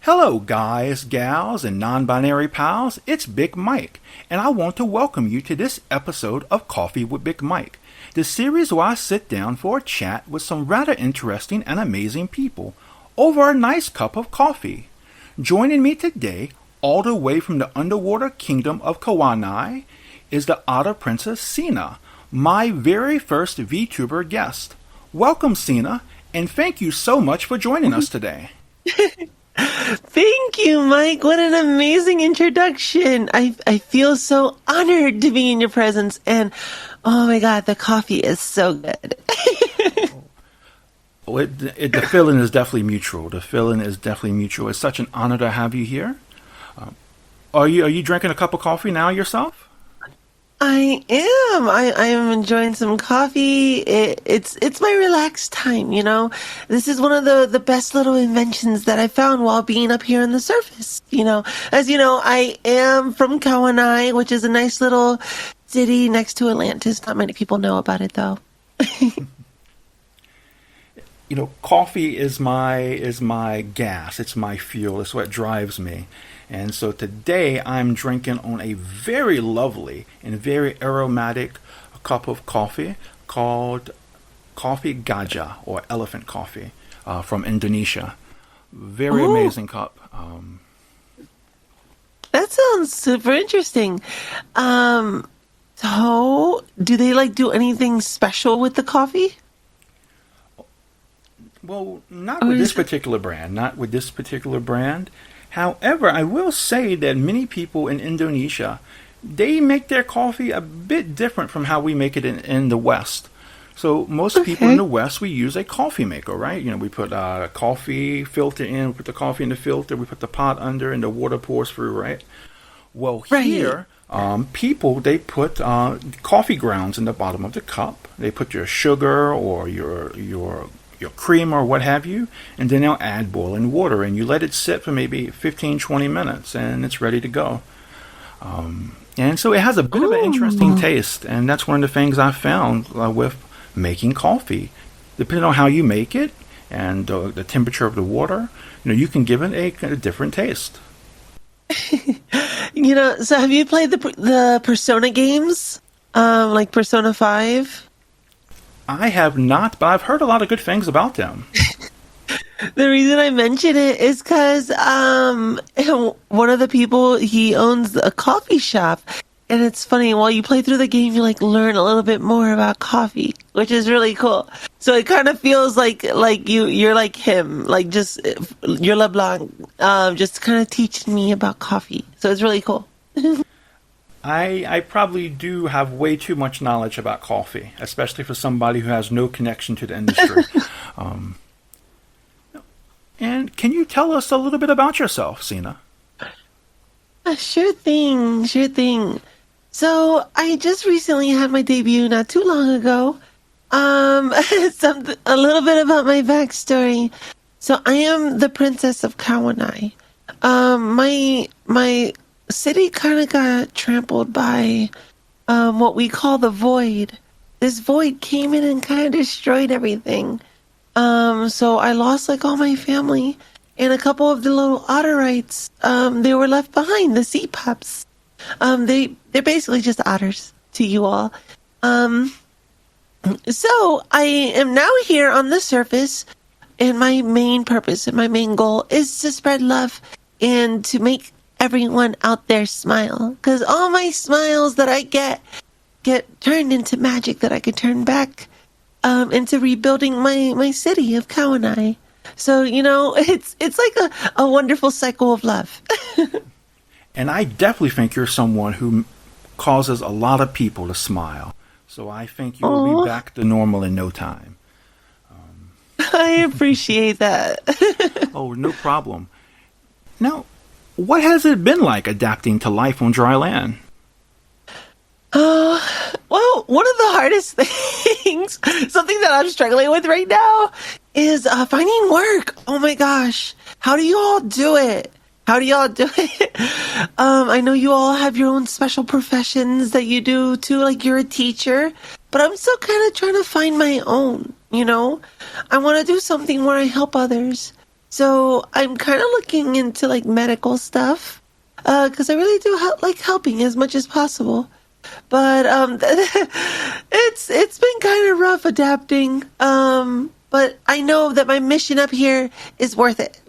Hello, guys, gals, and non-binary pals. It's Big Mike, and I want to welcome you to this episode of Coffee with Big Mike, the series where I sit down for a chat with some rather interesting and amazing people over a nice cup of coffee. Joining me today, all the way from the underwater kingdom of Kauai, is the Otter Princess Cina, my very first VTuber guest. Welcome, Cina, and thank you so much for joining us today. Thank you, Mike. What an amazing introduction. I feel so honored to be in your presence. And oh my God, the coffee is so good. The feeling is definitely mutual. It's such an honor to have you here. Are you drinking a cup of coffee now yourself? I am. I am enjoying some coffee. It's my relaxed time, you know. This is one of the best little inventions that I found while being up here on the surface. You know, as you know, I am from Kauai, which is a nice little city next to Atlantis. Not many people know about it though. You know, coffee is my gas. It's my fuel. It's what drives me. And so today I'm drinking on a very lovely and very aromatic cup of coffee called Coffee Gajah, or elephant coffee, from Indonesia. Very amazing cup. That sounds super interesting. So do they do anything special with the coffee? Well, not with this particular brand. However, I will say that many people in Indonesia, they make their coffee a bit different from how we make it in the West. So most people in the West, we use a coffee maker, right? You know, we put a coffee filter in, we put the coffee in the filter, we put the pot under, and the water pours through, right? Well, here, people, they put coffee grounds in the bottom of the cup. They put your sugar or your cream or what have you, and then they'll add boiling water, and you let it sit for maybe 15-20 minutes, and it's ready to go. And so it has a bit of an interesting taste, and that's one of the things I found with making coffee. Depending on how you make it and the temperature of the water, you know, you can give it a different taste. You know, so have you played the Persona games, like Persona 5? I have not, but I've heard a lot of good things about them. The reason I mention it is because one of the people, he owns a coffee shop. And it's funny, while you play through the game, you learn a little bit more about coffee, which is really cool. So it kind of feels like you're like him, you're LeBlanc, just kind of teaching me about coffee. So it's really cool. I probably do have way too much knowledge about coffee, especially for somebody who has no connection to the industry. And can you tell us a little bit about yourself, Cina? Sure thing. So I just recently had my debut not too long ago. A little bit about my backstory. So I am the Princess of Kauai. My city kind of got trampled by what we call the void. This void came in and kind of destroyed everything. So I lost all my family, and a couple of the little otterites, they were left behind, the sea pups. They're basically just otters to you all. So I am now here on the surface, and my main purpose and my main goal is to spread love and to make everyone out there smile, because all my smiles that I get turned into magic that I could turn back into rebuilding my city of Kauai. So, you know, it's like a wonderful cycle of love. And I definitely think you're someone who causes a lot of people to smile. So I think you will be back to normal in no time. I appreciate that. Oh, no problem. Now, what has it been like adapting to life on dry land? Well, one of the hardest things, something that I'm struggling with right now, is finding work. Oh my gosh. How do you all do it? I know you all have your own special professions that you do too, like you're a teacher, but I'm still kind of trying to find my own, you know? I want to do something where I help others. So I'm kind of looking into like medical stuff because I really do like helping as much as possible. But it's been kind of rough adapting. But I know that my mission up here is worth it.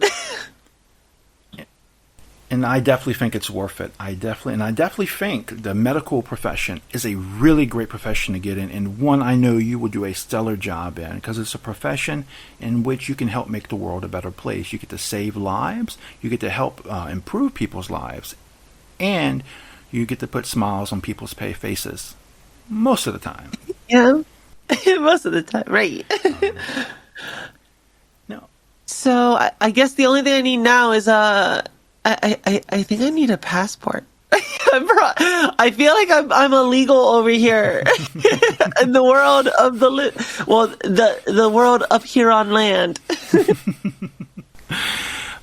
And I definitely think it's worth it. I definitely think the medical profession is a really great profession to get in, and one I know you will do a stellar job in, because it's a profession in which you can help make the world a better place. You get to save lives, you get to help improve people's lives, and you get to put smiles on people's faces most of the time. Yeah, most of the time, right? No. So I guess the only thing I need now is I think I need a passport. I feel like I'm illegal over here in the world of the world up here on land.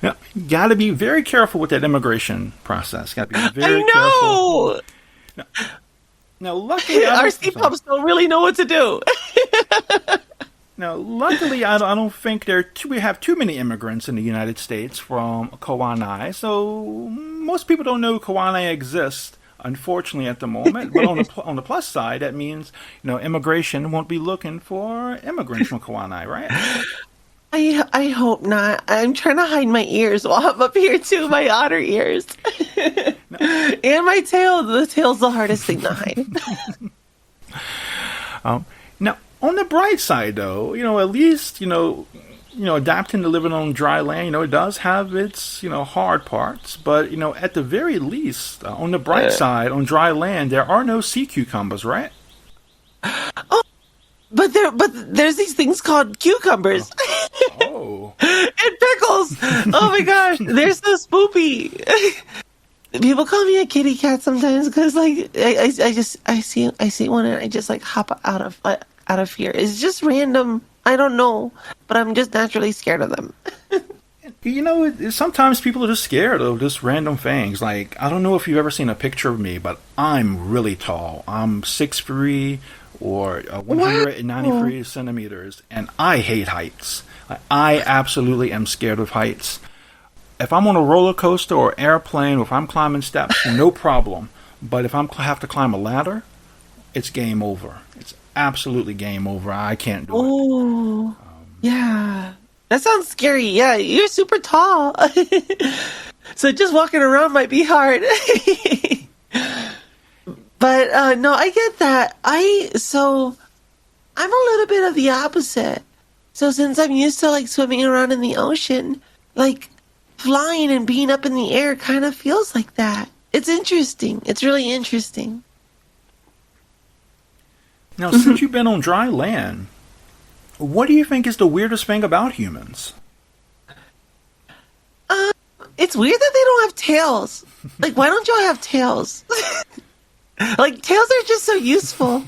Yeah, you got to be very careful with that immigration process. Got to be very careful. Now, luckily, our C-pubs don't really know what to do. Now, luckily, I don't think we have too many immigrants in the United States from Kauai, so most people don't know Kauai exists, unfortunately, at the moment. But on the plus side, that means immigration won't be looking for immigrants from Kauai, right? I hope not. I'm trying to hide my ears while I'm up here too, my otter ears. No. And my tail. The tail's the hardest thing to hide. Now, on the bright side, though, at least, adapting to living on dry land, it does have its, hard parts. But, at the very least, on the bright side, on dry land, there are no sea cucumbers, right? Oh, but there's these things called cucumbers. Oh. And pickles. Oh my gosh, they're so spoopy. People call me a kitty cat sometimes because, like, I see one and I just like hop out of fear. It's just random. I don't know, but I'm just naturally scared of them. Sometimes people are just scared of just random things. Like, I don't know if you've ever seen a picture of me, but I'm really tall. I'm 6'3", or 193 centimeters, and I hate heights. I absolutely am scared of heights. If I'm on a roller coaster or airplane, or if I'm climbing steps, no problem. But if I have to climb a ladder, it's game over. It's absolutely game over. I can't do it. Oh, yeah. That sounds scary. Yeah, you're super tall. So just walking around might be hard. But no, I get that. I'm a little bit of the opposite. So since I'm used to like swimming around in the ocean, like flying and being up in the air kind of feels like that. It's interesting. It's really interesting. Now, since you've been on dry land, what do you think is the weirdest thing about humans? It's weird that they don't have tails. Like, why don't y'all have tails? Like, tails are just so useful.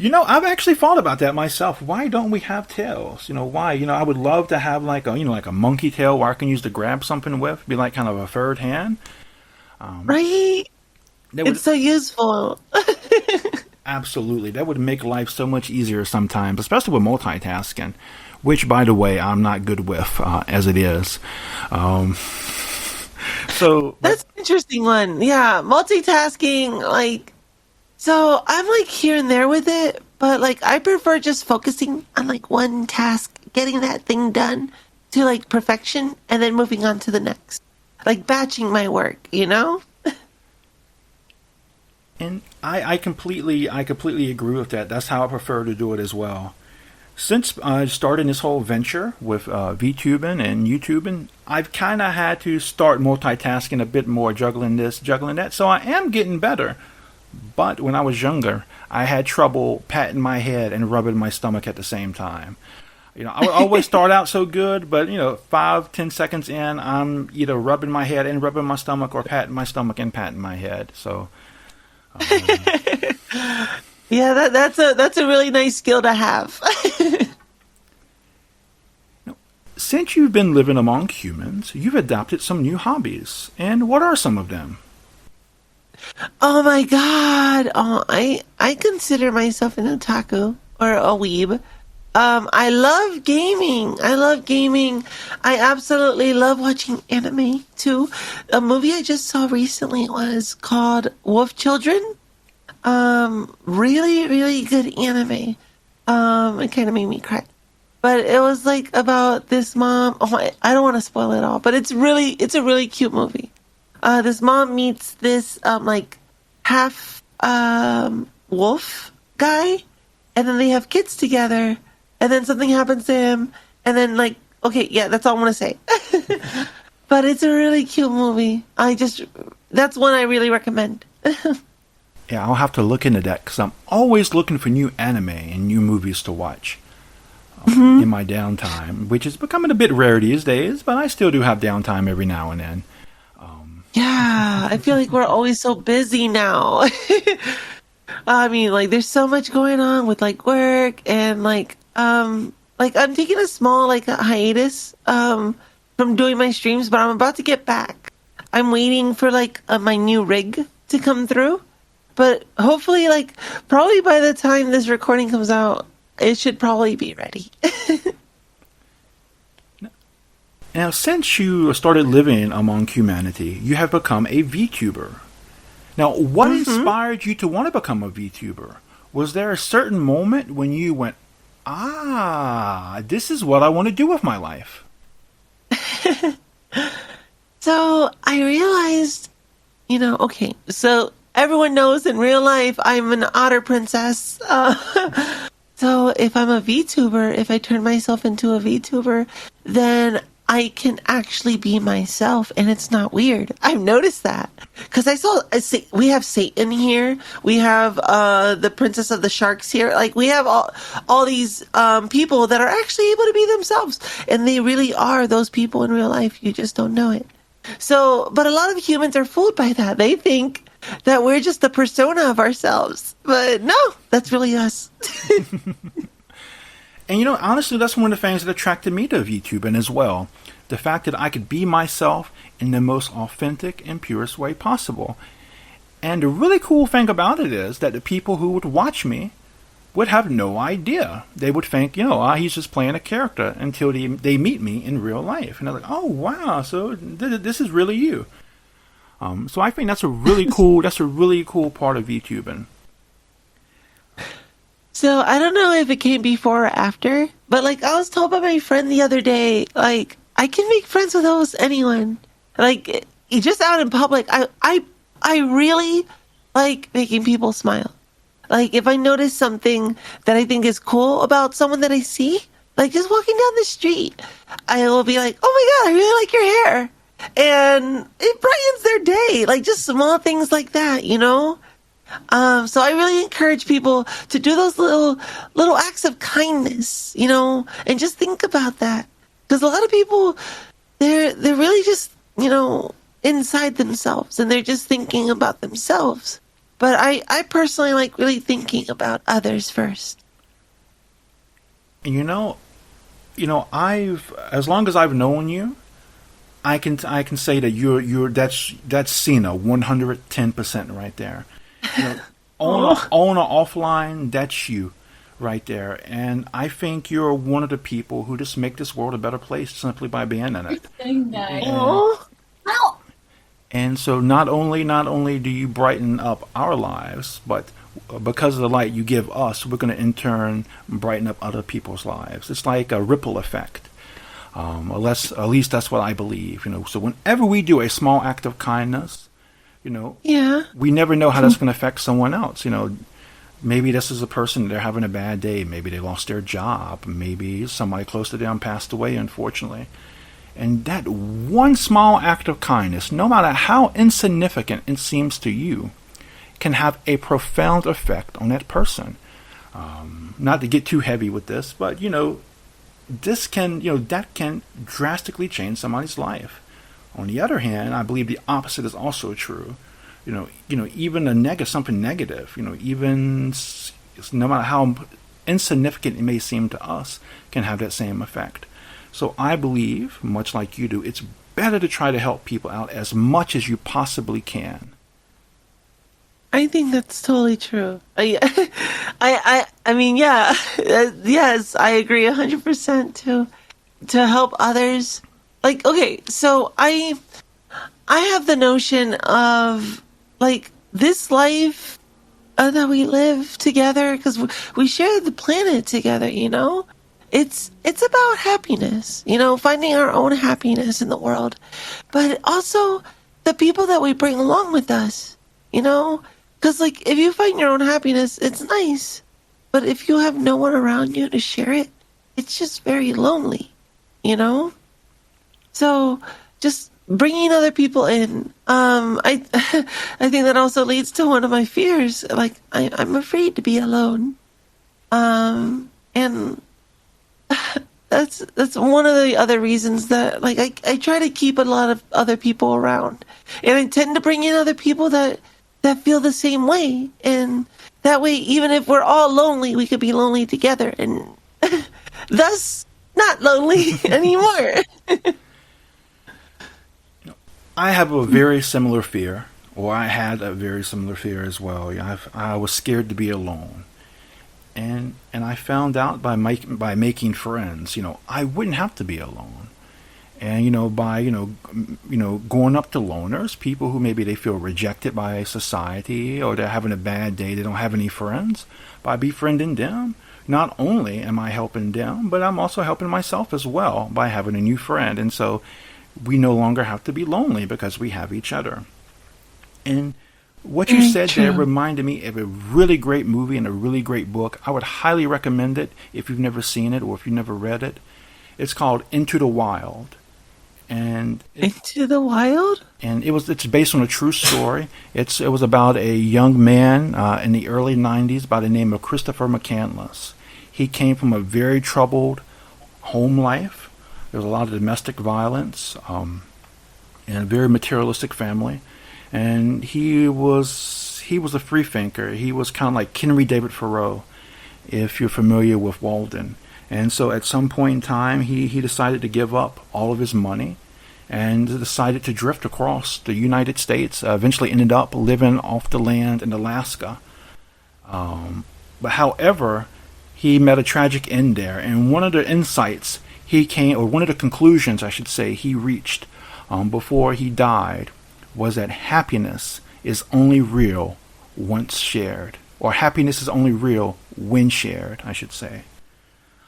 I've actually thought about that myself. Why don't we have tails? Why? I would love to have like a monkey tail where I can use to grab something with, be like kind of a third hand. Right? It's so useful. Absolutely. That would make life so much easier sometimes, especially with multitasking, which, by the way, I'm not good with as it is. So that's an interesting one. Yeah, multitasking, like, so I'm like here and there with it, but like I prefer just focusing on like one task, getting that thing done to like perfection, and then moving on to the next. Like batching my work, And I completely agree with that. That's how I prefer to do it as well. Since starting this whole venture with Vtubing and YouTubing, I've kind of had to start multitasking a bit more, juggling this, juggling that. So I am getting better. But when I was younger, I had trouble patting my head and rubbing my stomach at the same time. I would always start out so good, but 5-10 seconds in, I'm either rubbing my head and rubbing my stomach, or patting my stomach and patting my head. So. Yeah, that's a really nice skill to have. Since you've been living among humans, you've adopted some new hobbies. And what are some of them? Oh my god. Oh, I consider myself an otaku or a weeb. I love gaming. I love gaming. I absolutely love watching anime too. A movie I just saw recently was called Wolf Children. Really, really good anime. It kind of made me cry. But it was like about this mom. Oh my, I don't want to spoil it all, but it's a really cute movie. This mom meets this, like half, wolf guy, and then they have kids together, and then something happens to him, and then like, okay, yeah, that's all I want to say. But it's a really cute movie. That's one I really recommend. Yeah, I'll have to look into that because I'm always looking for new anime and new movies to watch in my downtime, which is becoming a bit rare these days, but I still do have downtime every now and then. Yeah, I feel like we're always so busy now. I mean, like, there's so much going on with like work and like I'm taking a small like a hiatus from doing my streams, but I'm about to get back. I'm waiting for like my new rig to come through, but hopefully, like, probably by the time this recording comes out, it should probably be ready. Now, since you started living among humanity, you have become a VTuber. Now, what inspired you to want to become a VTuber? Was there a certain moment when you went, this is what I want to do with my life? So I realized, okay, so everyone knows in real life I'm an Otter Princess. So if I'm a VTuber, if I turn myself into a VTuber, then I can actually be myself, and it's not weird. I've noticed that because we have Satan here, we have the Princess of the Sharks here. Like, we have all these people that are actually able to be themselves, and they really are those people in real life. You just don't know it. So, but a lot of humans are fooled by that. They think that we're just the persona of ourselves, but no, that's really us. And honestly, that's one of the things that attracted me to VTubing as well. The fact that I could be myself in the most authentic and purest way possible. And the really cool thing about it is that the people who would watch me would have no idea. They would think, he's just playing a character until they meet me in real life. And they're like, oh, wow, so this is really you. So I think that's a really cool part of VTubing. So I don't know if it came before or after, but like I was told by my friend the other day, like, I can make friends with almost anyone. Like, just out in public, I really like making people smile. Like, if I notice something that I think is cool about someone that I see, like just walking down the street, I will be like, oh my God, I really like your hair. And it brightens their day. Like, just small things like that, So I really encourage people to do those little acts of kindness, and just think about that. Because a lot of people, they're really just, inside themselves, and they're just thinking about themselves. But I personally like really thinking about others first. As long as I've known you, I can say that that's Cina 110% right there. On or offline, that's you right there. And I think you're one of the people who just make this world a better place simply by being in it. And so not only do you brighten up our lives, but because of the light you give us, we're going to in turn brighten up other people's lives. It's like a ripple effect. At least that's what I believe. So whenever we do a small act of kindness, we never know how that's going to affect someone else. Maybe this is a person, they're having a bad day. Maybe they lost their job. Maybe somebody close to them passed away, unfortunately. And that one small act of kindness, no matter how insignificant it seems to you, can have a profound effect on that person. Not to get too heavy with this, but, that can drastically change somebody's life. On the other hand, I believe the opposite is also true. Even something negative, even no matter how insignificant it may seem to us, can have that same effect. So I believe, much like you do, it's better to try to help people out as much as you possibly can. I think that's totally true. I mean, yeah, yes, I agree 100% to help others. Like, okay, so I have the notion of like this life that we live together because we share the planet together. It's about happiness. Finding our own happiness in the world, but also the people that we bring along with us. Because like if you find your own happiness, it's nice, but if you have no one around you to share it, it's just very lonely. You know. So just bringing other people in, I I think that also leads to one of my fears. Like I'm afraid to be alone, and that's one of the other reasons that like I try to keep a lot of other people around, and I tend to bring in other people that feel the same way, and that way even if we're all lonely, we could be lonely together, and thus not lonely anymore. I have a very similar fear, or I had a very similar fear as well. I was scared to be alone, and I found out by making friends, I wouldn't have to be alone. And by going up to loners, people who maybe they feel rejected by society or they're having a bad day, they don't have any friends. By befriending them, not only am I helping them, but I'm also helping myself as well by having a new friend. And so we no longer have to be lonely because we have each other. And what you said there reminded me of a really great movie and a really great book. I would highly recommend it if you've never seen it or if you've never read it. It's called Into the Wild. And Into the Wild? And it's based on a true story. It was about a young man in the early 90s by the name of Christopher McCandless. He came from a very troubled home life. There was a lot of domestic violence and a very materialistic family. And he was a free thinker. He was kind of like Henry David Thoreau, if you're familiar with Walden. And so at some point in time, he decided to give up all of his money and decided to drift across the United States. Eventually ended up living off the land in Alaska. But however, he met a tragic end there. And one of the insights one of the conclusions, I should say, he reached before he died was that happiness is only real once shared. Or happiness is only real when shared, I should say.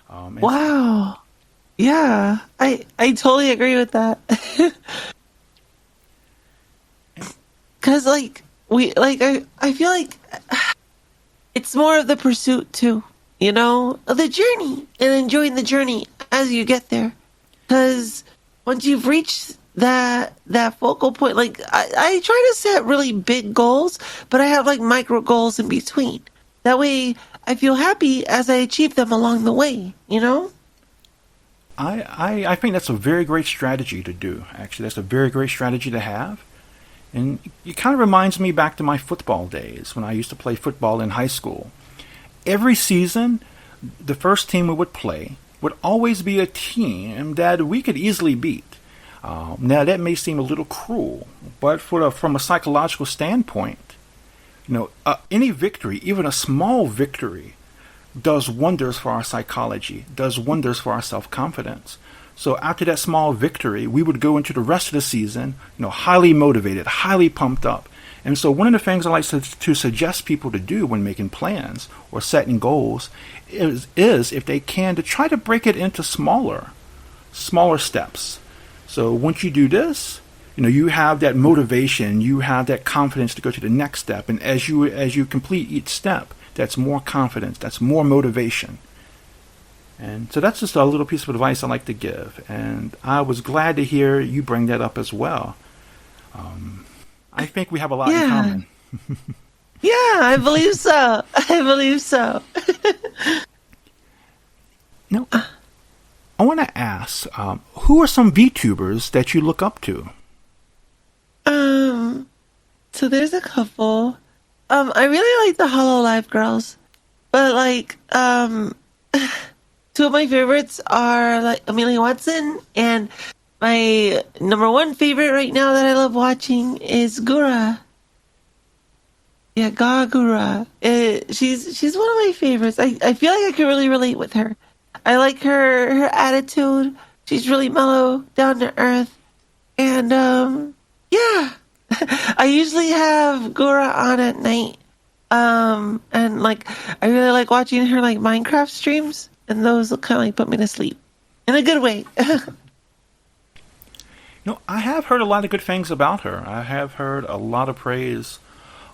Wow. Yeah, I totally agree with that. Because I feel like it's more of the pursuit too, of the journey and enjoying the journey as you get there. Because once you've reached that focal point, like I try to set really big goals, but I have like micro goals in between. That way I feel happy as I achieve them along the way, I think that's a very great strategy to do, actually. That's a very great strategy to have. And it kind of reminds me back to my football days when I used to play football in high school. Every season, the first team we would play would always be a team that we could easily beat. Now, that may seem a little cruel, but from a psychological standpoint, any victory, even a small victory, does wonders for our psychology, does wonders for our self-confidence. So after that small victory, we would go into the rest of the season, highly motivated, highly pumped up. And so one of the things I like to suggest people to do when making plans or setting goals is if they can, to try to break it into smaller steps. So once you do this, you have that motivation, you have that confidence to go to the next step. And as you complete each step, that's more confidence, that's more motivation. And so that's just a little piece of advice I like to give. And I was glad to hear you bring that up as well. I think we have a lot in common. Yeah, I believe so. Now, I want to ask, who are some VTubers that you look up to? So there's a couple. I really like the HoloLive girls, but two of my favorites are like Amelia Watson, and my number one favorite right now that I love watching is Gura. Yeah, Gura. She's one of my favorites. I feel like I could really relate with her. I like her attitude. She's really mellow, down to earth, and yeah. I usually have Gura on at night. And like I really like watching her like Minecraft streams, and those will kind of like put me to sleep in a good way. No, I have heard a lot of good things about her. I have heard a lot of praise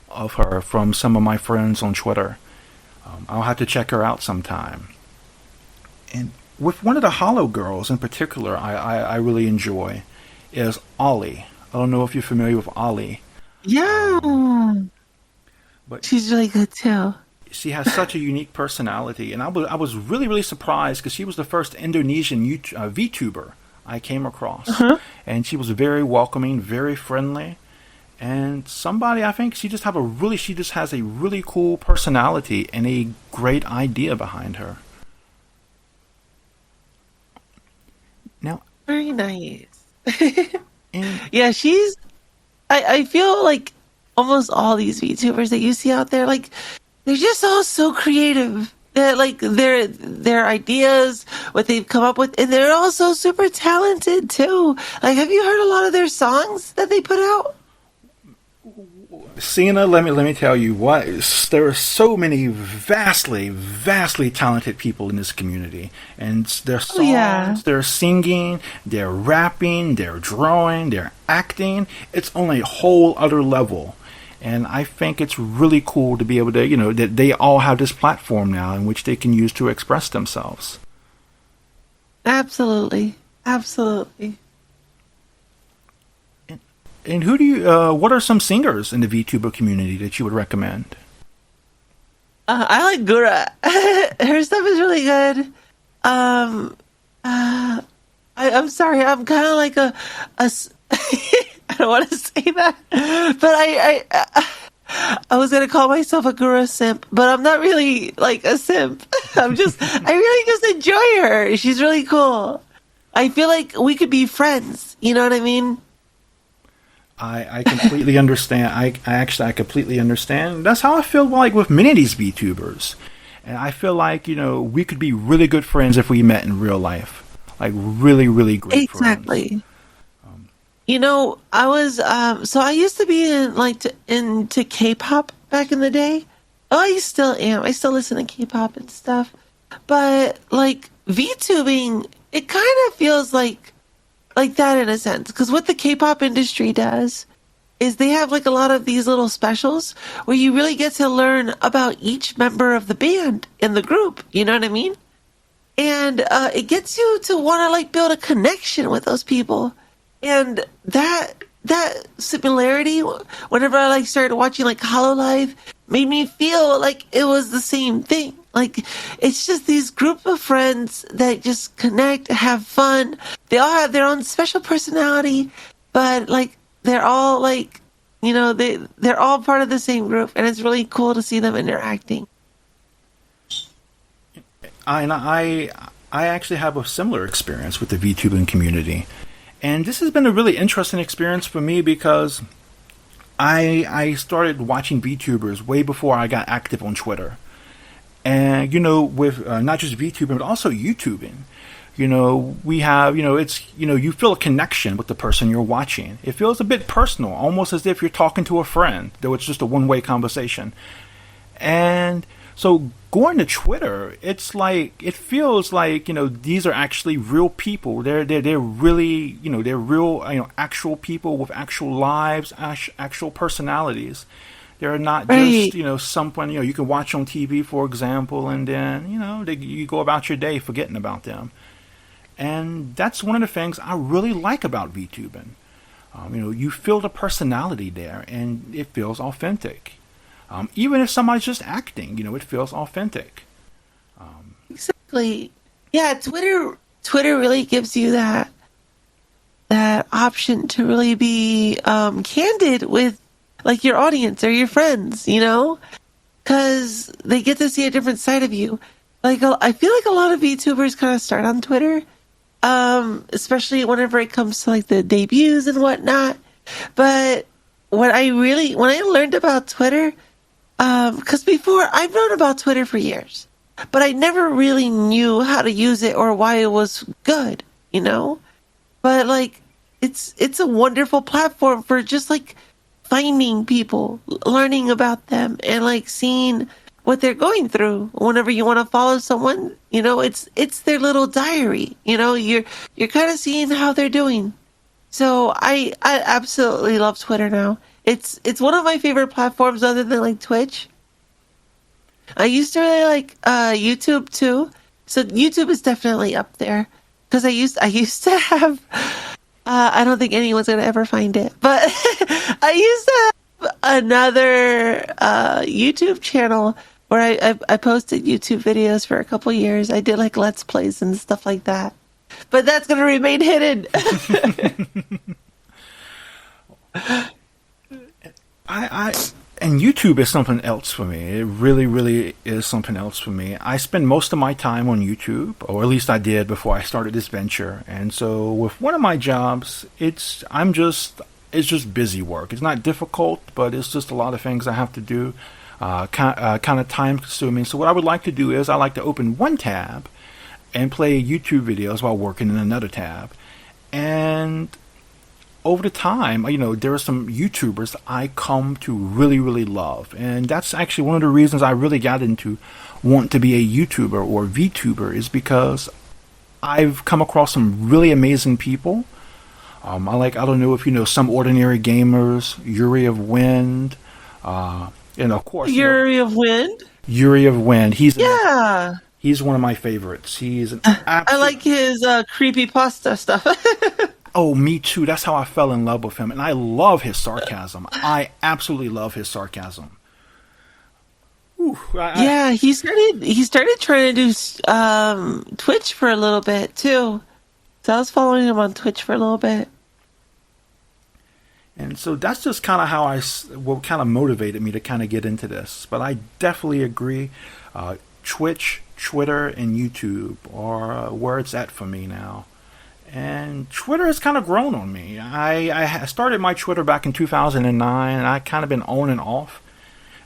of her from some of my friends on Twitter. I'll have to check her out sometime. And with one of the Hollow girls in particular, I really enjoy is Ollie. I don't know if you're familiar with Ollie. Yeah, But she's really good too. she has such a unique personality, and I was really really surprised because she was the first Indonesian VTuber I came across, and she was very welcoming, very friendly, and somebody I think she just has a really cool personality and a great idea behind her. Now, Very nice. and Yeah, she's. I feel like almost all these VTubers that you see out there, like they're just all so creative. They're like their ideas, what they've come up with, and they're also super talented too. Like, have you heard a lot of their songs that they put out? Cina, let me tell you what there are so many vastly talented people in this community, and their songs, Oh yeah, their singing, their rapping, their drawing, their acting. It's on a whole other level, and I think it's really cool to be able to that they all have this platform now in which they can use to express themselves. absolutely, absolutely. And who do you? What are some singers in the VTuber community that you would recommend? I like Gura. Her stuff is really good. I'm sorry. I'm kind of like I don't want to say that, but I was gonna call myself a Gura simp, but I'm not really like a simp. I really just enjoy her. She's really cool. I feel like we could be friends. You know what I mean? I completely understand. I completely understand. That's how I feel like with many of these VTubers. And I feel like, we could be really good friends if we met in real life. Like really, really great friends. Exactly. I was so I used to be into K-pop back in the day. Oh, I still am. I still listen to K-pop and stuff. But like VTubing, it kind of feels like that in a sense, because what the K-pop industry does is they have like a lot of these little specials where you really get to learn about each member of the band in the group. You know what I mean? And it gets you to want to like build a connection with those people. And that similarity, whenever I like started watching like Hololive, made me feel like it was the same thing. Like, it's just these group of friends that just connect, have fun. They all have their own special personality, but like they're all like, they're all part of the same group, and it's really cool to see them interacting. I actually have a similar experience with the VTubing community. And this has been a really interesting experience for me because I started watching VTubers way before I got active on Twitter. And, with not just VTubing, but also YouTubing, we have, you feel a connection with the person you're watching. It feels a bit personal, almost as if you're talking to a friend, though it's just a one-way conversation. And so going to Twitter, it feels like, these are actually real people. They're really, they're real, actual people with actual lives, actual personalities. They're not Right. just, someone, you can watch on TV, for example, and then, you go about your day forgetting about them. And that's one of the things I really like about VTubing. You feel the personality there, and it feels authentic. Even if somebody's just acting, it feels authentic. Exactly. Yeah, Twitter really gives you that option to really be candid with like your audience or your friends, because they get to see a different side of you. Like, I feel like a lot of VTubers kind of start on Twitter, especially whenever it comes to like the debuts and whatnot. But when I learned about Twitter, Because before, I've known about Twitter for years, but I never really knew how to use it or why it was good, you know? But like, it's a wonderful platform for just like finding people, learning about them, and like seeing what they're going through. Whenever you want to follow someone, you know, it's their little diary. You know, you're kind of seeing how they're doing. So I absolutely love Twitter now. It's one of my favorite platforms other than like Twitch. I used to really like YouTube too. So YouTube is definitely up there because I used to have I don't think anyone's gonna ever find it, but I used to have another YouTube channel where I posted YouTube videos for a couple years. I did like Let's Plays and stuff like that, but that's gonna remain hidden. And YouTube is something else for me. It really, really is something else for me. I spend most of my time on YouTube, or at least I did before I started this venture. And so with one of my jobs, it's just busy work. It's not difficult, but it's just a lot of things I have to do, kind of time consuming. So what I would like to do is I like to open one tab and play YouTube videos while working in another tab. And over the time, you know, there are some YouTubers I come to really, really love. And that's actually one of the reasons I really got into want to be a YouTuber or VTuber, is because I've come across some really amazing people. I don't know if you know Some Ordinary Gamers, Yuri of Wind, and of course... Yuri of Wind? Yuri of Wind. He's one of my favorites. He's an I like his creepypasta stuff. Oh, me too. That's how I fell in love with him. And I love his sarcasm. I absolutely love his sarcasm. He started trying to do Twitch for a little bit too. So I was following him on Twitch for a little bit. And so that's just kind of how what kind of motivated me to kind of get into this. But I definitely agree. Twitch, Twitter, and YouTube are where it's at for me now. And Twitter has kind of grown on me. I started my Twitter back in 2009, and I kind of been on and off.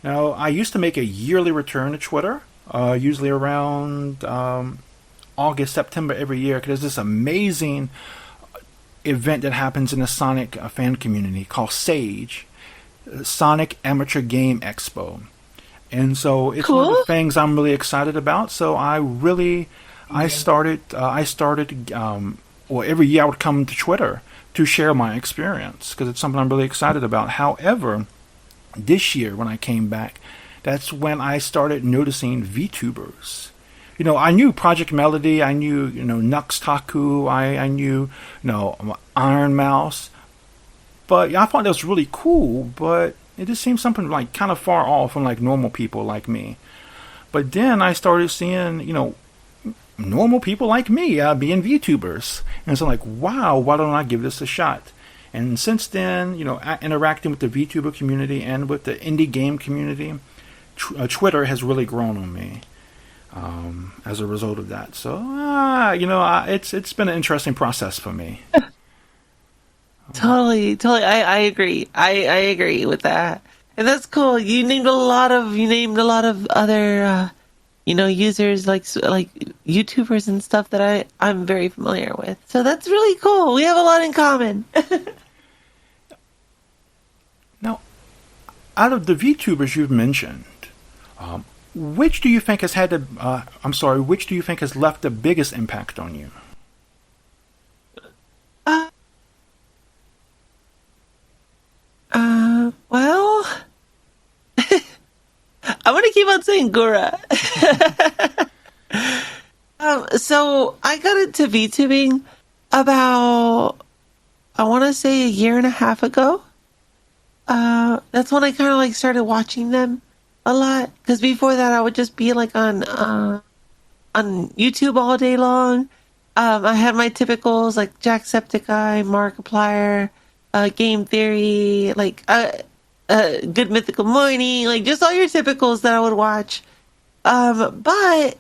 Now, I used to make a yearly return to Twitter, usually around August, September every year, because there's this amazing event that happens in the Sonic fan community called SAGE, Sonic Amateur Game Expo. And so it's one of the things I'm really excited about. So I started every year I would come to Twitter to share my experience because it's something I'm really excited about. However, this year when I came back, that's when I started noticing VTubers. You know, I knew Project Melody, I knew, Nux Taku, I knew, Iron Mouse, but I thought that was really cool, but it just seemed something like kind of far off from like normal people like me. But then I started seeing, normal people like me being VTubers. And so I'm like, wow, why don't I give this a shot? And since then, interacting with the VTuber community and with the indie game community, Twitter has really grown on me as a result of that. So, it's been an interesting process for me. Totally. I agree. I agree with that. And that's cool. You named a lot of other users like YouTubers and stuff that I'm very familiar with. So that's really cool. We have a lot in common. Now, out of the VTubers you've mentioned, which do you think has which do you think has left the biggest impact on you? Well, I'm going to keep on saying Gura. So I got into VTubing about, I want to say a year and a half ago. That's when I kind of like started watching them a lot. Because before that, I would just be like on YouTube all day long. I had my typicals like Jacksepticeye, Markiplier, Game Theory, like Good Mythical Morning, like just all your typicals that I would watch. But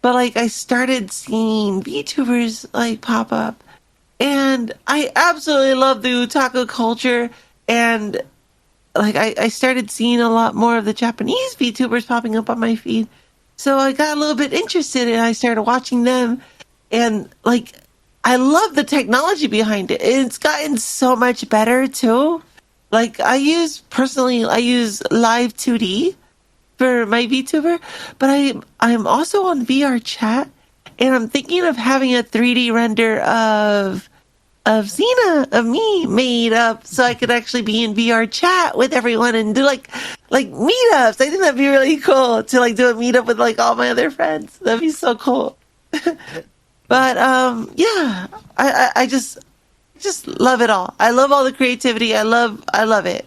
like I started seeing VTubers like pop up, and I absolutely love the otaku culture, and I started seeing a lot more of the Japanese VTubers popping up on my feed. So I got a little bit interested and I started watching them. And like, I love the technology behind it. It's gotten so much better too. Like I use Live 2D for my VTuber, but I'm also on VR chat and I'm thinking of having a 3D render of Cina, of me made up so I could actually be in VR chat with everyone and do like meetups. I think that'd be really cool to like do a meetup with like all my other friends. That'd be so cool. But yeah, I just love it all. I love all the creativity. I love it.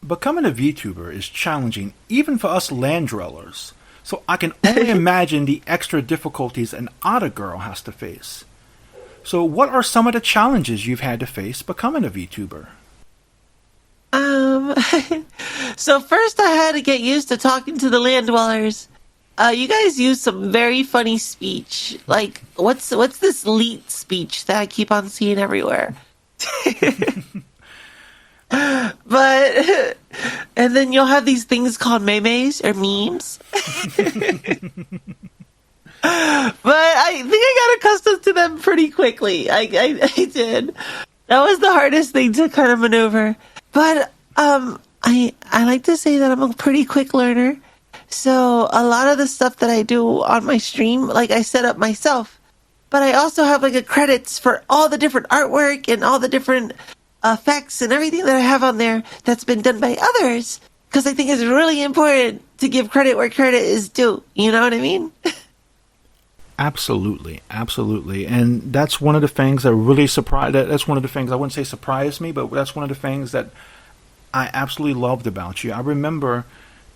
Becoming a VTuber is challenging even for us land dwellers. So I can only imagine the extra difficulties an otter girl has to face. So what are some of the challenges you've had to face becoming a VTuber? So first I had to get used to talking to the land dwellers. You guys use some very funny speech. Like, what's this leet speech that I keep on seeing everywhere? But, and then you'll have these things called memes or memes. But I think I got accustomed to them pretty quickly. I did. That was the hardest thing to kind of maneuver. But I like to say that I'm a pretty quick learner. So a lot of the stuff that I do on my stream, like I set up myself. But I also have like a credits for all the different artwork and all the different effects and everything that I have on there that's been done by others. Because I think it's really important to give credit where credit is due. You know what I mean? Absolutely, absolutely. And that's one of the things that really surprised, that's one of the things, I wouldn't say surprised me, but that's one of the things that I absolutely loved about you. I remember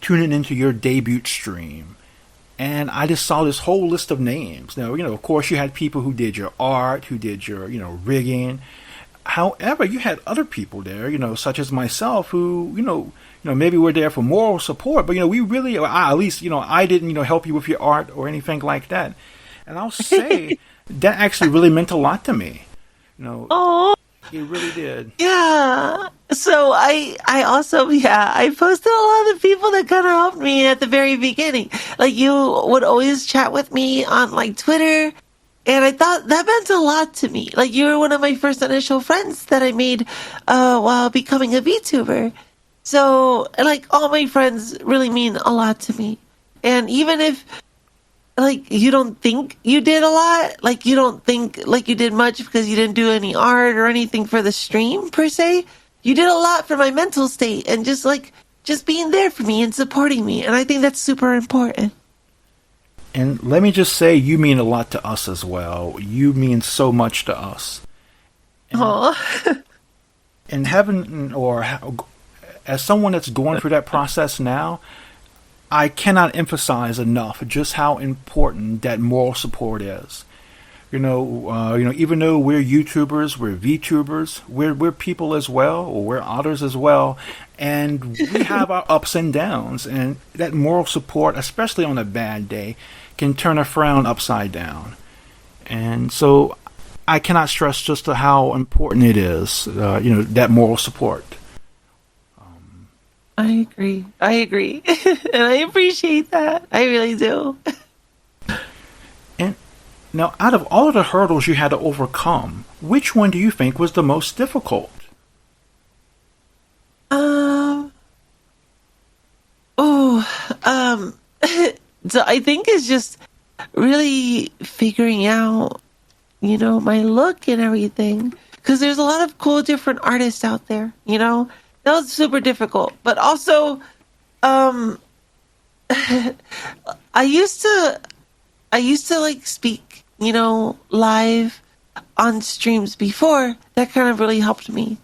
tuning into your debut stream and I just saw this whole list of names. Now, of course you had people who did your art, who did your, rigging. However, you had other people there, such as myself who, maybe we're there for moral support, but, we really, at least, I didn't, help you with your art or anything like that. And I'll say that actually really meant a lot to me. Oh, it really did. Yeah. So I also, I posted a lot of the people that kind of helped me at the very beginning. Like you would always chat with me on like Twitter. And I thought that meant a lot to me. Like you were one of my first initial friends that I made while becoming a VTuber. So like all my friends really mean a lot to me. And even if like you don't think you did a lot, like you don't think like you did much because you didn't do any art or anything for the stream per se, you did a lot for my mental state and just being there for me and supporting me. And I think that's super important. And let me just say, you mean a lot to us as well. You mean so much to us. And having, or as someone that's going through that process now, I cannot emphasize enough just how important that moral support is. Even though we're YouTubers, we're VTubers, we're people as well, or we're otters as well, and we have our ups and downs. And that moral support, especially on a bad day, can turn a frown upside down. And so I cannot stress just how important it is, that moral support. I agree. And I appreciate that. I really do. And now, out of all of the hurdles you had to overcome, which one do you think was the most difficult? So I think it's just really figuring out, my look and everything. Because there's a lot of cool different artists out there, That was super difficult. But also, I used to like speak, live on streams before. That kind of really helped me.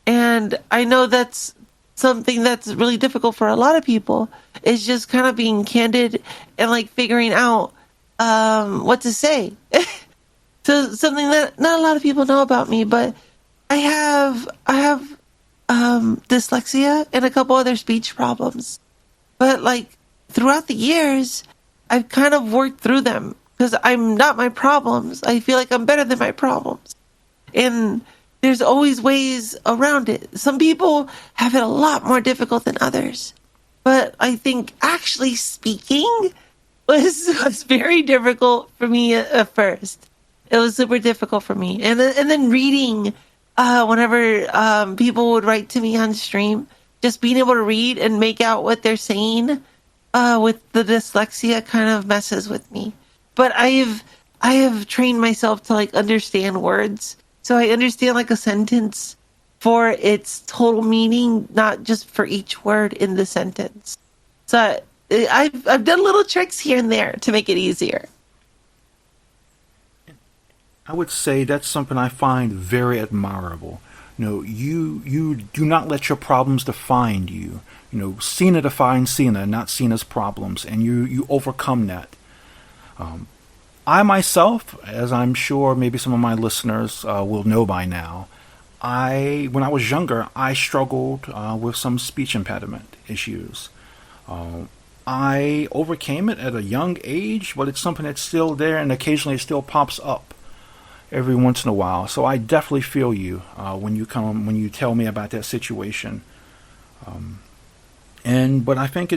And I know that's something that's really difficult for a lot of people, is just kind of being candid and like figuring out what to say. So something that not a lot of people know about me, but I have dyslexia and a couple other speech problems. But like throughout the years, I've kind of worked through them because I'm not my problems. I feel like I'm better than my problems. And there's always ways around it. Some people have it a lot more difficult than others. But I think actually speaking was very difficult for me at first. It was super difficult for me. And then reading, whenever people would write to me on stream, just being able to read and make out what they're saying with the dyslexia kind of messes with me. But I have trained myself to like understand words. So I understand like a sentence for its total meaning, not just for each word in the sentence. So I've done little tricks here and there to make it easier. I would say that's something I find very admirable. You do not let your problems define you. Cina defines Cina, not Cina's problems, and you overcome that. I myself, as I'm sure maybe some of my listeners will know by now, when I was younger, I struggled with some speech impediment issues. I overcame it at a young age, but it's something that's still there, and occasionally it still pops up every once in a while. So I definitely feel you when you tell me about that situation. But I think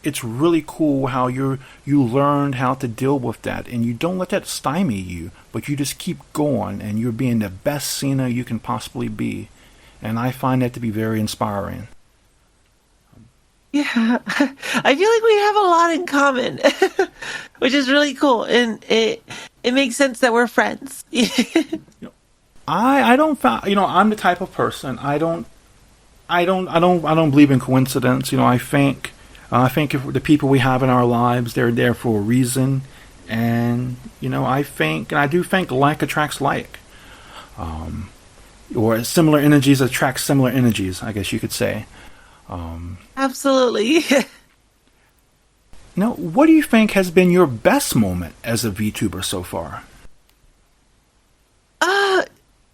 it's really cool how you learned how to deal with that, and you don't let that stymie you, but you just keep going, and you're being the best Cina you can possibly be. And I find that to be very inspiring. Yeah, I feel like we have a lot in common, which is really cool, and it makes sense that we're friends. I don't I'm the type of person I don't believe in coincidence. I think if the people we have in our lives, they're there for a reason, and I do think like attracts like, or similar energies attract similar energies, I guess you could say. Absolutely. Now, what do you think has been your best moment as a VTuber so far?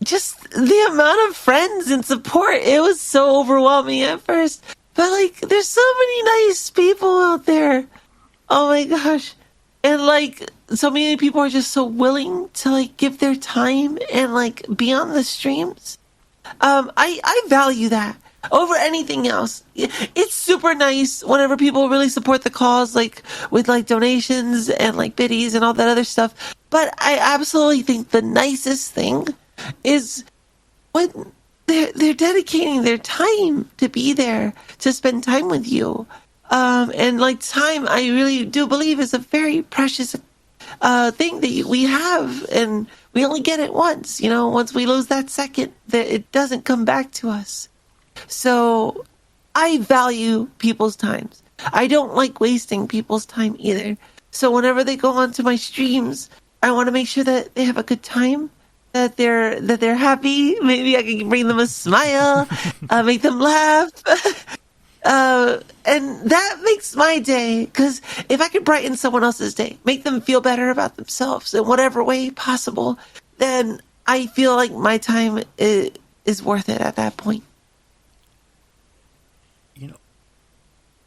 Just the amount of friends and support. It was so overwhelming at first. But, like, there's so many nice people out there. Oh, my gosh. And, like, so many people are just so willing to, like, give their time and, like, be on the streams. I value that over anything else. It's super nice whenever people really support the cause, like, with, like, donations and, like, biddies and all that other stuff. But I absolutely think the nicest thing is when they're dedicating their time to be there, to spend time with you. And like time, I really do believe is a very precious thing that we have, and we only get it once. Once we lose that second, that it doesn't come back to us. So I value people's times. I don't like wasting people's time either. So whenever they go onto my streams, I want to make sure that they have a good time, that they're happy. Maybe I can bring them a smile, make them laugh. And that makes my day, because if I could brighten someone else's day, make them feel better about themselves in whatever way possible, then I feel like my time is worth it at that point.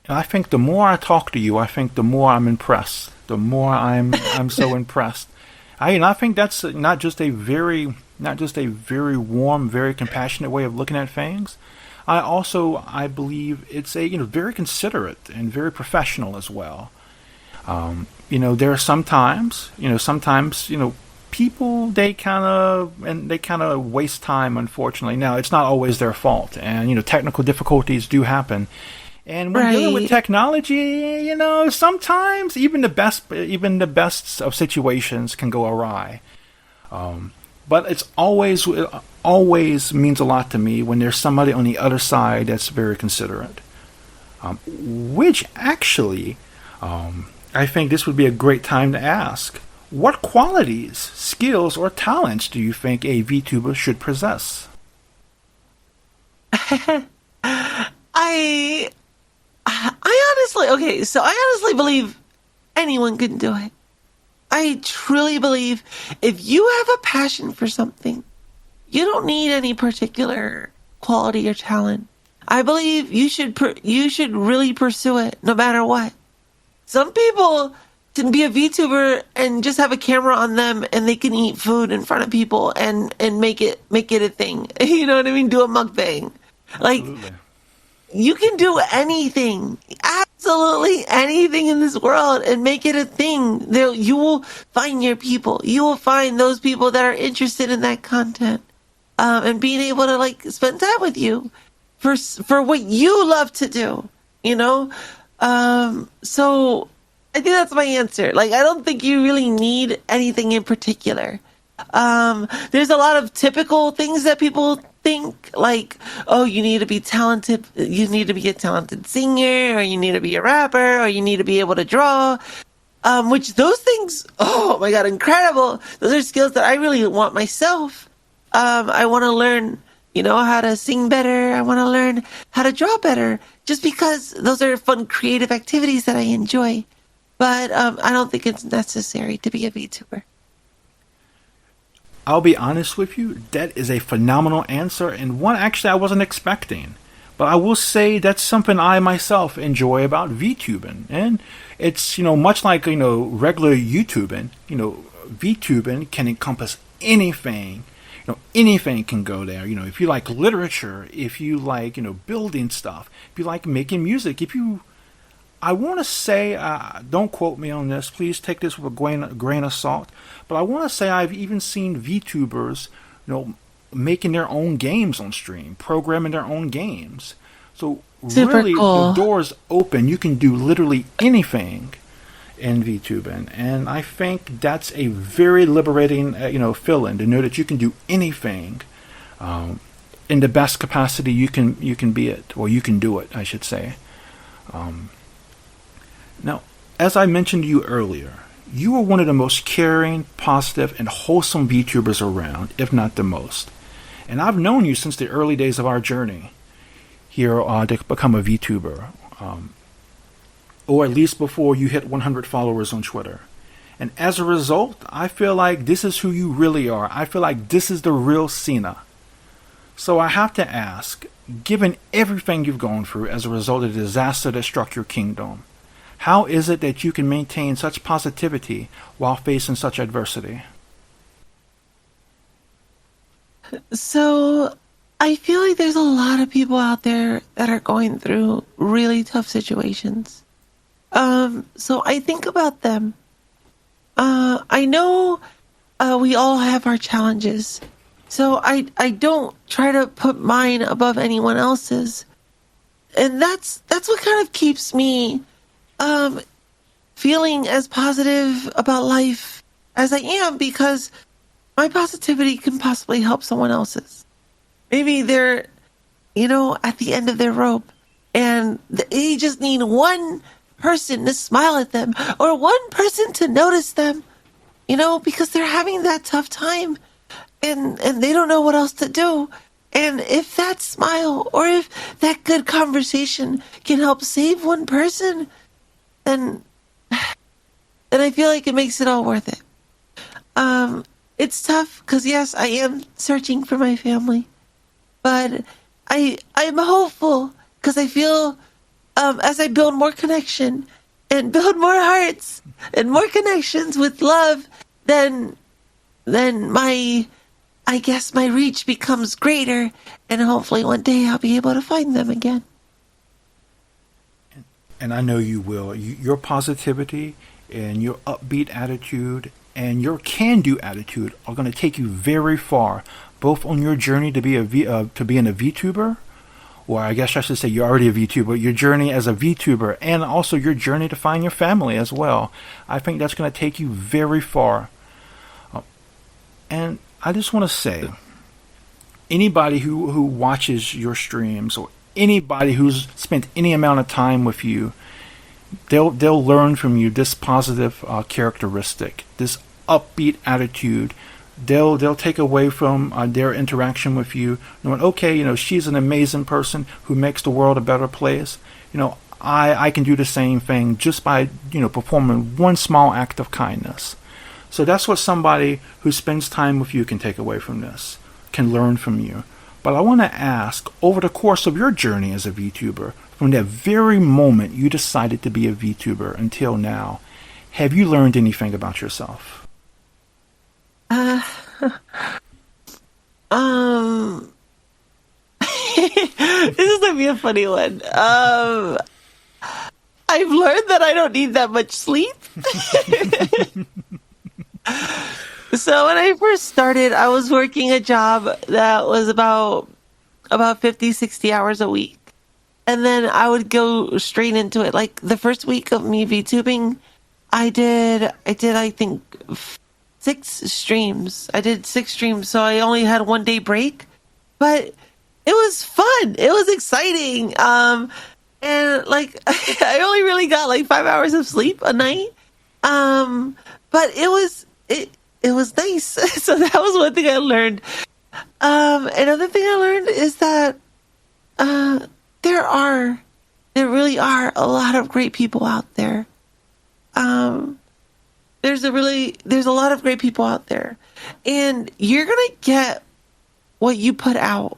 I think the more I talk to you, I think the more I'm impressed. The more I'm so impressed. I think that's not just a very warm, very compassionate way of looking at things. I believe it's a very considerate and very professional as well. There are sometimes people they kind of waste time. Unfortunately, now it's not always their fault, and technical difficulties do happen. And when dealing with technology, sometimes even the best of situations can go awry. But it always means a lot to me when there's somebody on the other side that's very considerate. Which actually, I think this would be a great time to ask: what qualities, skills, or talents do you think a VTuber should possess? I honestly believe anyone can do it. I truly believe if you have a passion for something, you don't need any particular quality or talent. I believe you should really pursue it no matter what. Some people to be a VTuber and just have a camera on them and they can eat food in front of people and make it a thing. You know what I mean? Do a mukbang. Absolutely. Like, you can do anything, absolutely anything in this world and make it a thing. You will find your people. You will find those people that are interested in that content, and being able to like spend time with you for what you love to do, you know? So I think that's my answer. Like, I don't think you really need anything in particular. There's a lot of typical things that people think, like, oh, you need to be talented, you need to be a talented singer, or you need to be a rapper, or you need to be able to draw, which those things, oh my God, incredible. Those are skills that I really want myself. I want to learn, how to sing better. I want to learn how to draw better, just because those are fun, creative activities that I enjoy. But I don't think it's necessary to be a VTuber. I'll be honest with you, that is a phenomenal answer, and one actually I wasn't expecting. But I will say that's something I myself enjoy about VTubing. And it's, much like, regular YouTubing, VTubing can encompass anything. Anything can go there. If you like literature, if you like, building stuff, if you like making music, I want to say, don't quote me on this, please take this with a grain of salt, but I want to say I've even seen VTubers, making their own games on stream, programming their own games. So Super really, cool. the door's open. You can do literally anything in VTubing, and I think that's a very liberating, feeling to know that you can do anything in the best capacity you can be it, or you can do it, I should say. Now, as I mentioned to you earlier, you are one of the most caring, positive, and wholesome VTubers around, if not the most. And I've known you since the early days of our journey here to become a VTuber, or at least before you hit 100 followers on Twitter. And as a result, I feel like this is who you really are. I feel like this is the real Cina. So I have to ask, given everything you've gone through as a result of the disaster that struck your kingdom, how is it that you can maintain such positivity while facing such adversity? So I feel like there's a lot of people out there that are going through really tough situations. So I think about them. I know we all have our challenges. So I don't try to put mine above anyone else's. And that's what kind of keeps me feeling as positive about life as I am, because my positivity can possibly help someone else's. Maybe they're, at the end of their rope and they just need one person to smile at them or one person to notice them, because they're having that tough time and they don't know what else to do. And if that smile or if that good conversation can help save one person, then I feel like it makes it all worth it. It's tough because, yes, I am searching for my family, but I'm hopeful because I feel as I build more connection and build more hearts and more connections with love, then my reach becomes greater, and hopefully one day I'll be able to find them again. And I know you will. Your positivity and your upbeat attitude and your can-do attitude are going to take you very far, both on your journey to being a VTuber, or I guess I should say you're already a VTuber, your journey as a VTuber, and also your journey to find your family as well. I think that's going to take you very far. And I just want to say, anybody who watches your streams, or anybody who's spent any amount of time with you, they'll learn from you this positive characteristic, this upbeat attitude. They'll take away from their interaction with you, knowing, okay, she's an amazing person who makes the world a better place. I can do the same thing just by performing one small act of kindness. So that's what somebody who spends time with you can take away from this, can learn from you. But I want to ask, over the course of your journey as a VTuber, from that very moment you decided to be a VTuber until now, have you learned anything about yourself? This is gonna be a funny one. I've learned that I don't need that much sleep. So when I first started, I was working a job that was about 50, 60 hours a week. And then I would go straight into it. Like the first week of me VTubing, I did I think 6 streams. I did 6 streams, so I only had 1 day break. But it was fun. It was exciting. And like I only really got like 5 hours of sleep a night. But it was nice. So that was one thing I learned. Another thing I learned is that there really are a lot of great people out there. There's a lot of great people out there, and you're gonna get what you put out.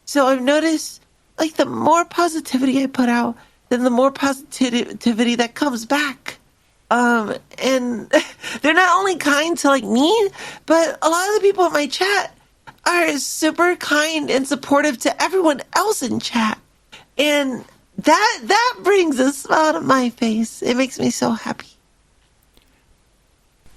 So I've noticed, like, the more positivity I put out, then the more positivity that comes back. And they're not only kind to like me, but a lot of the people in my chat are super kind and supportive to everyone else in chat. And that brings a smile to my face. It makes me so happy.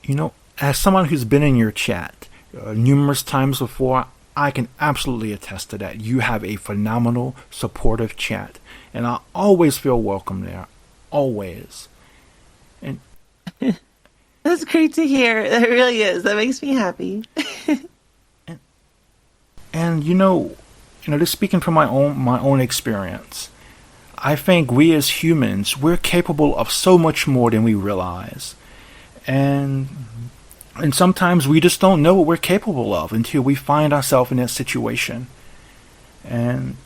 You know, as someone who's been in your chat numerous times before, I can absolutely attest to that. You have a phenomenal, supportive chat. And I always feel welcome there. Always. And that's great to hear. That really is. That makes me happy. and just speaking from my own experience, I think we as humans, we're capable of so much more than we realize. And sometimes we just don't know what we're capable of until we find ourselves in that situation. And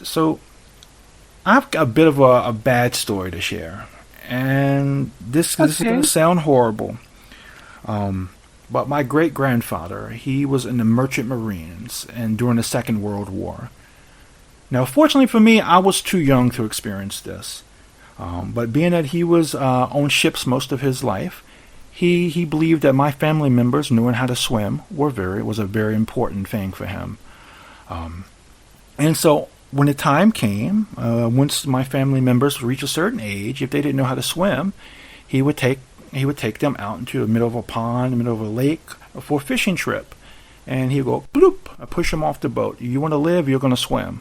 so I've got a bit of a bad story to share. And this is going to sound horrible. But my great-grandfather, he was in the Merchant Marines and during the Second World War. Now, fortunately for me, I was too young to experience this. But being that he was on ships most of his life, he believed that my family members knowing how to swim was a very important thing for him. And so when the time came, once my family members reached a certain age, if they didn't know how to swim, he would take them out into the middle of a pond, the middle of a lake, for a fishing trip. And he'd go, bloop, push them off the boat. You want to live, you're going to swim.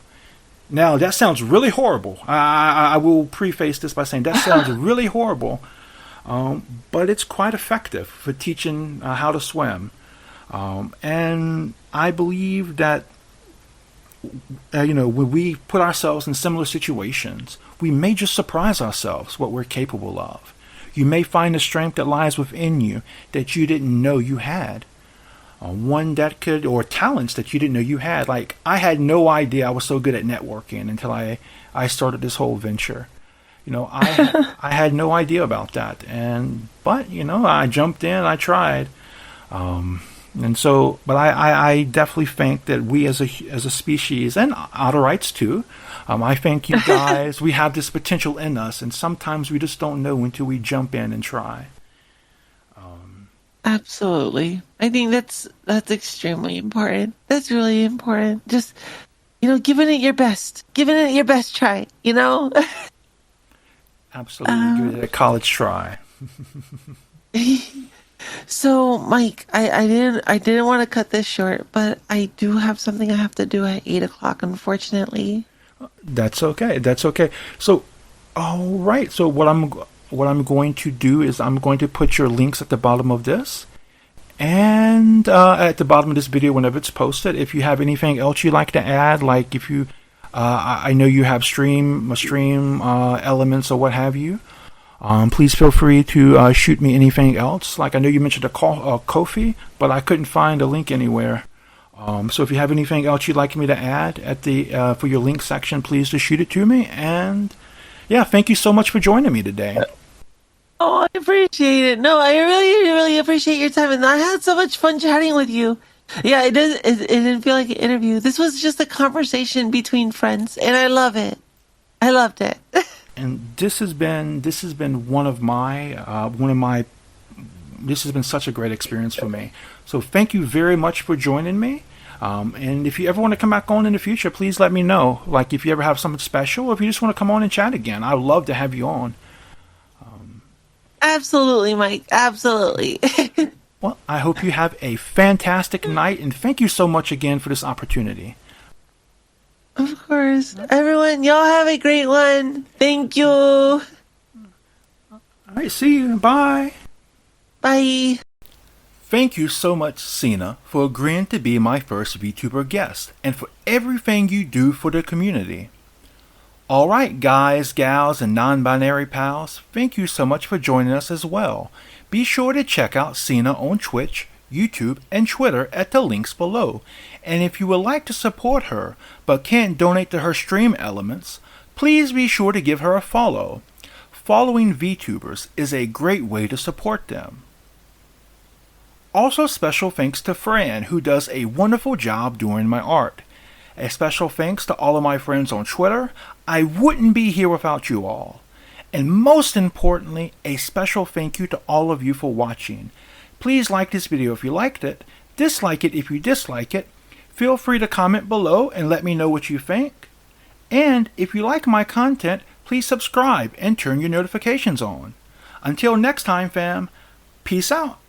Now, that sounds really horrible. I will preface this by saying that sounds really horrible. But it's quite effective for teaching how to swim. And I believe that, when we put ourselves in similar situations, we may just surprise ourselves what we're capable of. You may find the strength that lies within you that you didn't know you had. Or talents that you didn't know you had. Like, I had no idea I was so good at networking until I started this whole venture. I had no idea about that. But I jumped in, I tried. But I definitely think that we as a species, and Otterites too, I think you guys, we have this potential in us, and sometimes we just don't know until we jump in and try. Absolutely. I think that's extremely important. That's really important. Just, giving it your best. Giving it your best try, Absolutely. Give it a college try. So, Mike, I didn't want to cut this short, but I do have something I have to do at 8:00, unfortunately. That's okay. So, all right. So what I'm going to do is I'm going to put your links at the bottom of this, and at the bottom of this video whenever it's posted. If you have anything else you'd like to add, like if you, I know you have stream elements or what have you. Please feel free to shoot me anything else. Like I know you mentioned a Ko-fi, but I couldn't find a link anywhere. So if you have anything else you'd like me to add at the for your link section, please just shoot it to me. And yeah, thank you so much for joining me today. Oh, I appreciate it. No, I really, really appreciate your time, and I had so much fun chatting with you. Yeah, it didn't feel like an interview. This was just a conversation between friends, and I love it. I loved it. And this has been this has been such a great experience for me. So thank you very much for joining me. And if you ever want to come back on in the future, please let me know. Like if you ever have something special, or if you just want to come on and chat again, I would love to have you on. Absolutely, Mike. Absolutely. Well, I hope you have a fantastic night, and thank you so much again for this opportunity. Of course. Everyone, y'all have a great one. Thank you. All right, see you. Bye. Bye. Thank you so much, Cina, for agreeing to be my first VTuber guest, and for everything you do for the community. Alright guys, gals, and non-binary pals, thank you so much for joining us as well. Be sure to check out Cina on Twitch, YouTube, and Twitter at the links below. And if you would like to support her, but can't donate to her stream elements, please be sure to give her a follow. Following VTubers is a great way to support them. Also special thanks to Fran, who does a wonderful job doing my art. A special thanks to all of my friends on Twitter. I wouldn't be here without you all. And most importantly, a special thank you to all of you for watching. Please like this video if you liked it, dislike it if you dislike it, feel free to comment below and let me know what you think. And if you like my content, please subscribe and turn your notifications on. Until next time fam, peace out.